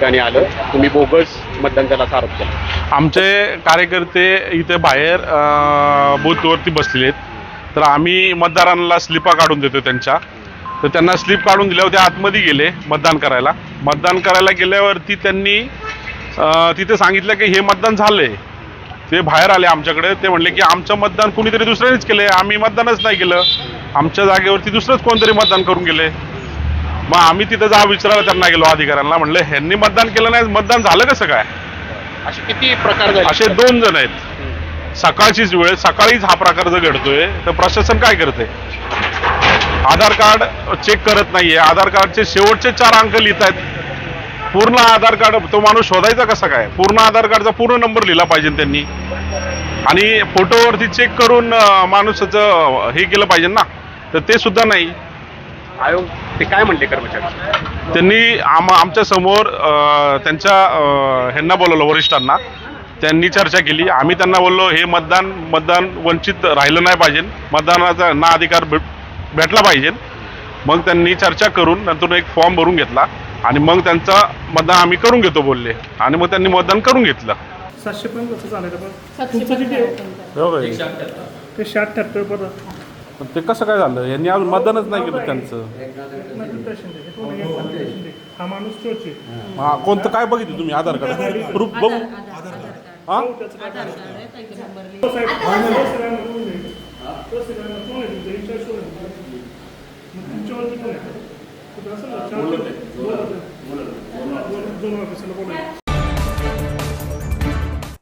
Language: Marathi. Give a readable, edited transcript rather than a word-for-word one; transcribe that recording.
ठिकाणी आलं, तुम्ही बोगस मतदान झाल्याचा आरोप केला. आमचे कार्यकर्ते इथे बाहेर बूथवरती बसलेले आहेत. तर आम्ही मतदारांना स्लिपा काढून देतो त्यांच्या. तर त्यांना स्लिप काढून दिल्यावर ते आतमध्ये गेले मतदान करायला. मतदान करायला गेल्यावरती त्यांनी तिथे सांगितलं की हे मतदान झालंय. ते बाहेर आले आमच्याकडे. ते म्हणले की आमचं मतदान कुणीतरी दुसऱ्यानेच केलंय, आम्ही मतदानच नाही केलं, आमच्या जागेवरती दुसरंच कोणतरी मतदान करून गेले. मग आम्ही तिथं जा विचारायला त्यांना गेलो अधिकाऱ्यांना. म्हणलं ह्यांनी मतदान केलं नाही, मतदान झालं कसं काय? असे किती प्रकार झाले? असे 2 जण आहेत. सकाळचीच वेळ, सकाळीच हा प्रकार जर घडतोय तर प्रशासन काय करते? आधार कार्ड चेक करत नाहीये. आधार कार्डचे शेवटचे 4 अंक लिहित आहेत. पूर्ण आधार कार्ड तो माणूस शोधायचा कसा काय? पूर्ण आधार कार्डचा पूर्ण नंबर लिहिला पाहिजे त्यांनी. आणि फोटोवरती चेक करून माणूसाचं हे केलं पाहिजे ना. तर ते सुद्धा नाही. आयोग ते काय म्हणते कर्मचारी? त्यांनी आमच्या समोर त्यांच्या ह्यांना बोलवलं, वरिष्ठांना. त्यांनी चर्चा केली. आम्ही त्यांना बोललो हे मतदान वंचित राहिलं नाही पाहिजे, मतदानाचा ना अधिकार भेटला पाहिजे. मग त्यांनी चर्चा करून नंतर एक फॉर्म भरून घेतला आणि मग त्यांचं मतदान आम्ही करून घेतो बोलले. आणि मग त्यांनी मतदान करून घेतलं. 700 पण कसं चालायचं पण तुमचं किती आहे? 178 परत. पण ते कसं काय झालं? यांनी अजून मतदानच नाही केलं त्यांचं. हा माणूस तोच आहे. हा, कोणतं काय बघितलं तुम्ही आधार कार्ड प्रूफ बघू? हा,